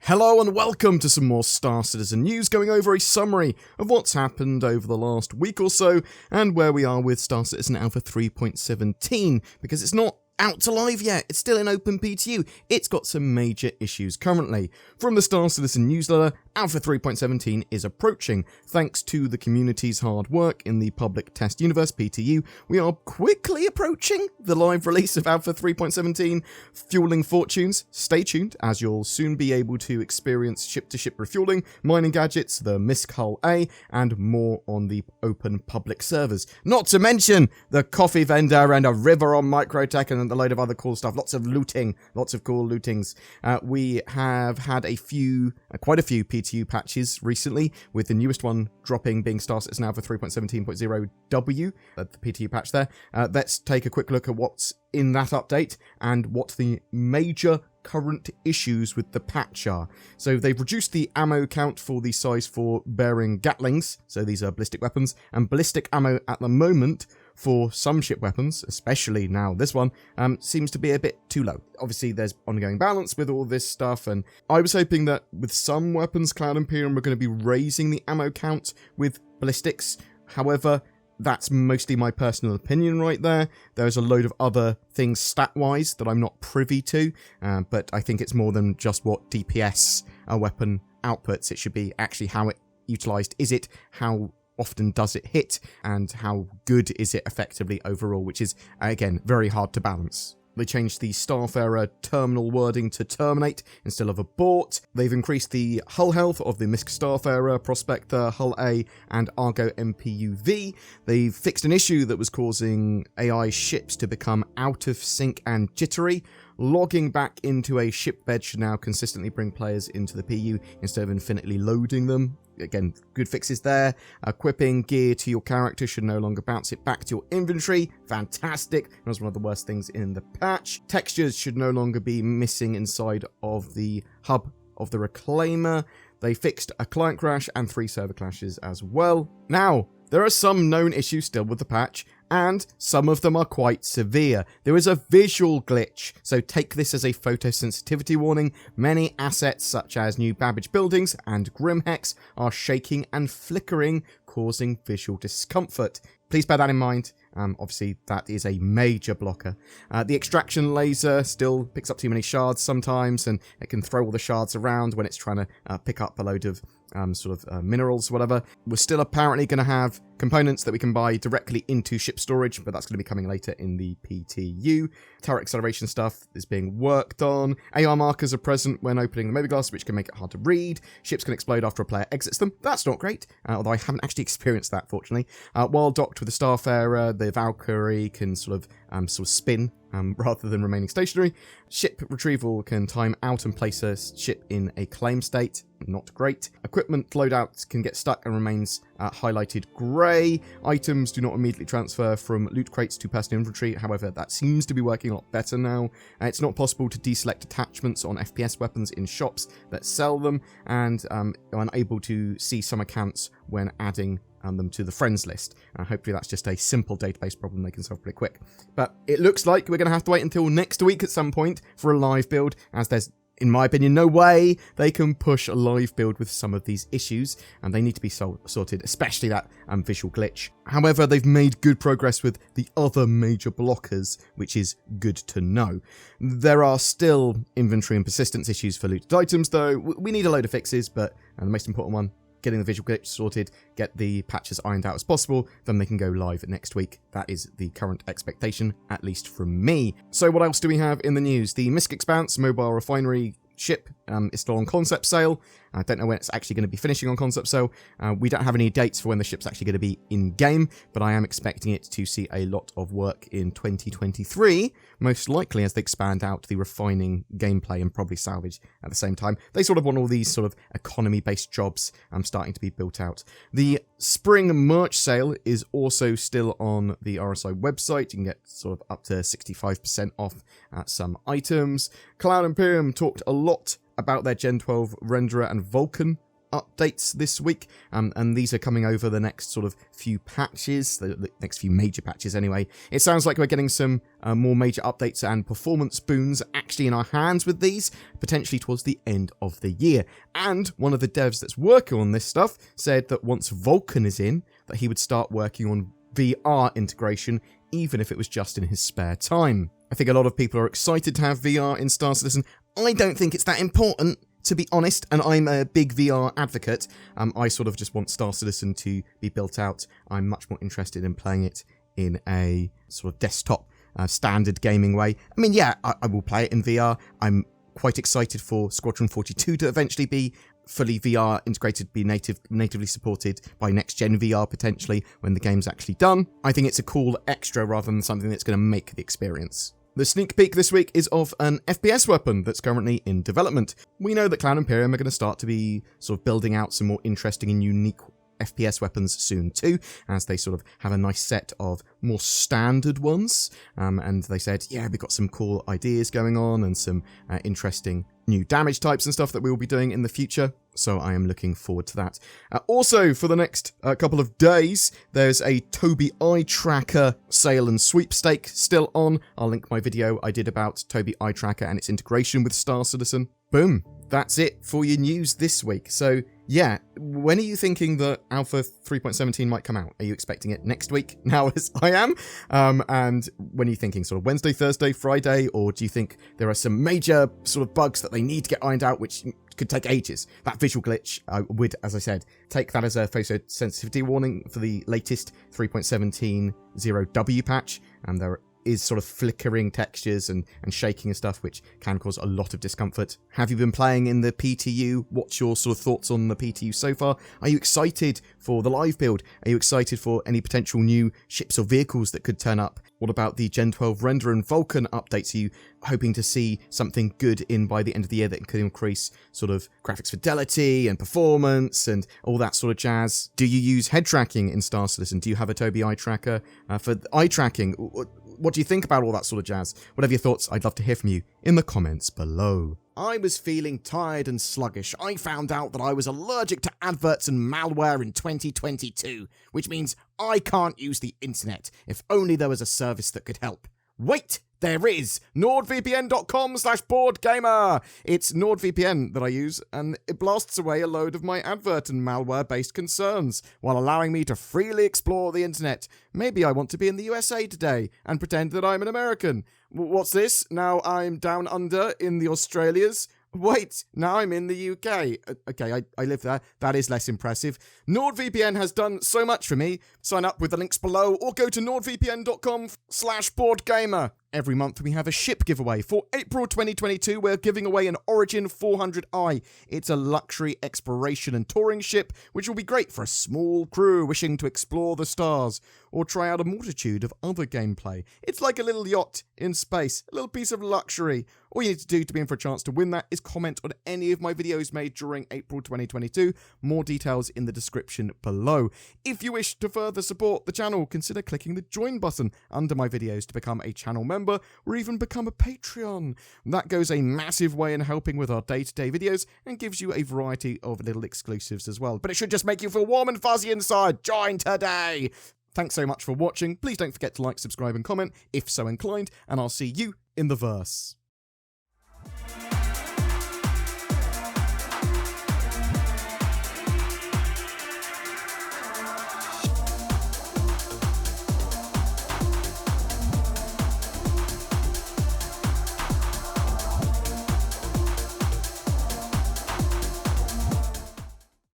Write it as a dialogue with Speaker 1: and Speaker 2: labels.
Speaker 1: Hello and welcome to some more Star Citizen news, going over a summary of what's happened over the last week or so and where we are with Star Citizen Alpha 3.17, because it's not out to live yet, it's still in open PTU. It's got some major issues currently. From the Star Citizen newsletter, Alpha 3.17 is approaching. Thanks to the community's hard work in the public test universe, PTU, we are quickly approaching the live release of Alpha 3.17, fueling fortunes. Stay tuned, as you'll soon be able to experience ship-to-ship refueling, mining gadgets, the MISC Hull A, and more on the open public servers. Not to mention the coffee vendor and a river on Microtech and a load of other cool stuff. Lots of looting, lots of cool lootings. We have had quite a few PTU patches recently, with the newest one being Star Citizen Alpha 3.17.0W, the PTU patch there. Let's take a quick look at what's in that update and what the major current issues with the patch are. So they've reduced the ammo count for the size 4 bearing Gatlings, so these are ballistic weapons, and ballistic ammo at the moment for some ship weapons, especially now this one, seems to be a bit too low. Obviously there's ongoing balance with all this stuff, and I was hoping that with some weapons, Cloud Imperium were going to be raising the ammo count with ballistics. However, that's mostly my personal opinion right there. There's a load of other things stat-wise that I'm not privy to, but I think it's more than just what DPS a weapon outputs. It should be actually how it utilized. Is it how often does it hit, and how good is it effectively overall, which is, again, very hard to balance. They changed the Starfarer terminal wording to terminate instead of abort. They've increased the hull health of the MISC Starfarer, Prospector, Hull A, and Argo MPUV. They've fixed an issue that was causing AI ships to become out of sync and jittery. Logging back into a ship bed should now consistently bring players into the PU instead of infinitely loading them. Again, good fixes there. Equipping gear to your character should no longer bounce it back to your inventory. Fantastic. That was one of the worst things in the patch. Textures should no longer be missing inside of the hub of the Reclaimer. They fixed a client crash and 3 server clashes as well. Now, there are some known issues still with the patch, and some of them are quite severe. There is a visual glitch, so take this as a photosensitivity warning. Many assets such as new Babbage buildings and Grimhex are shaking and flickering, causing visual discomfort. Please bear that in mind. Obviously, that is a major blocker. The extraction laser still picks up too many shards sometimes, and it can throw all the shards around when it's trying to pick up a load of minerals, whatever. We're still apparently going to have components that we can buy directly into ship storage, but that's going to be coming later in the PTU. Turret acceleration stuff is being worked on. AR markers are present when opening the Mobiglass, which can make it hard to read. Ships can explode after a player exits them. That's not great, although I haven't actually experienced that, fortunately. While docked with the Starfarer, the Valkyrie can sort of spin rather than remaining stationary. Ship retrieval can time out and place a ship in a claim state. Not great. Equipment loadout can get stuck and remains highlighted grey. Items do not immediately transfer from loot crates to personal inventory. However, that seems to be working a lot better now. It's not possible to deselect attachments on FPS weapons in shops that sell them, and unable to see some accounts when adding them to the friends list. Hopefully that's just a simple database problem they can solve pretty quick. But it looks like we're going to have to wait until next week at some point for a live build, as there's, in my opinion, no way they can push a live build with some of these issues, and they need to be sorted, especially that visual glitch. However, they've made good progress with the other major blockers, which is good to know. There are still inventory and persistence issues for looted items, though. We need a load of fixes, but the most important one, getting the visual glitch sorted, get the patches ironed out as possible, then they can go live next week. That is the current expectation, at least from me. So what else do we have in the news? The MISC Expanse mobile refinery ship is still on concept sale. I don't know when it's actually going to be finishing on concept sale. We don't have any dates for when the ship's actually going to be in-game, but I am expecting it to see a lot of work in 2023, most likely as they expand out the refining gameplay and probably salvage at the same time. They sort of want all these sort of economy-based jobs starting to be built out. The spring merch sale is also still on the RSI website. You can get sort of up to 65% off some items. Cloud Imperium talked a lot about their Gen 12 renderer and Vulkan updates this week, and these are coming over the next sort of few patches, the next few major patches anyway. It sounds like we're getting some more major updates and performance boons actually in our hands with these, potentially towards the end of the year. And one of the devs that's working on this stuff said that once Vulkan is in, that he would start working on VR integration, even if it was just in his spare time. I think a lot of people are excited to have VR in Star Citizen. I don't think it's that important, to be honest, and I'm a big VR advocate. I sort of just want Star Citizen to be built out. I'm much more interested in playing it in a sort of desktop standard gaming way. I mean, yeah, I will play it in VR. I'm quite excited for Squadron 42 to eventually be fully VR integrated, be natively supported by next-gen VR potentially when the game's actually done. I think it's a cool extra rather than something that's going to make the experience. The sneak peek this week is of an FPS weapon that's currently in development. We know that Cloud Imperium are going to start to be sort of building out some more interesting and unique FPS weapons soon too, as they sort of have a nice set of more standard ones, and they said, yeah, we've got some cool ideas going on and some interesting new damage types and stuff that we will be doing in the future, so I am looking forward to that. Also, for the next couple of days, there's a Tobii Eye Tracker sale and sweepstake still on. I'll link my video I did about Tobii Eye Tracker and its integration with Star Citizen. Boom. That's it for your news this week. So, yeah, when are you thinking that Alpha 3.17 might come out? Are you expecting it next week, now as I am? And when are you thinking, sort of Wednesday, Thursday, Friday? Or do you think there are some major sort of bugs that they need to get ironed out, which could take ages? That visual glitch, I would, as I said, take that as a photosensitivity warning for the latest 3.17 0W patch. And there is sort of flickering textures and shaking and stuff, which can cause a lot of discomfort. Have you been playing in the PTU? What's your sort of thoughts on the PTU so far? Are you excited for the live build? Are you excited for any potential new ships or vehicles that could turn up? What about the Gen 12 render and Vulkan updates? Are you hoping to see something good in by the end of the year that could increase sort of graphics fidelity and performance and all that sort of jazz? Do you use head tracking in Star Citizen? Do you have a Tobii Eye Tracker for eye tracking? What do you think about all that sort of jazz? Whatever your thoughts, I'd love to hear from you in the comments below. I was feeling tired and sluggish. I found out that I was allergic to adverts and malware in 2022, which means I can't use the internet. If only there was a service that could help. Wait! There is! NordVPN.com/BoredGamer! It's NordVPN that I use, and it blasts away a load of my advert and malware-based concerns, while allowing me to freely explore the internet. Maybe I want to be in the USA today, and pretend that I'm an American. What's this? Now I'm down under in the Australias? Wait, now I'm in the UK. Okay, I live there. That is less impressive. NordVPN has done so much for me. Sign up with the links below or go to nordvpn.com/BoredGamer. Every month we have a ship giveaway. For April 2022, we're giving away an Origin 400i. It's a luxury exploration and touring ship, which will be great for a small crew wishing to explore the stars or try out a multitude of other gameplay. It's like a little yacht in space, a little piece of luxury. All you need to do to be in for a chance to win that is comment on any of my videos made during April 2022. More details in the description below. If you wish to further support the channel, consider clicking the join button under my videos to become a channel member or even become a Patreon. That goes a massive way in helping with our day-to-day videos and gives you a variety of little exclusives as well. But it should just make you feel warm and fuzzy inside. Join today! Thanks so much for watching. Please don't forget to like, subscribe and comment if so inclined, and I'll see you in the verse.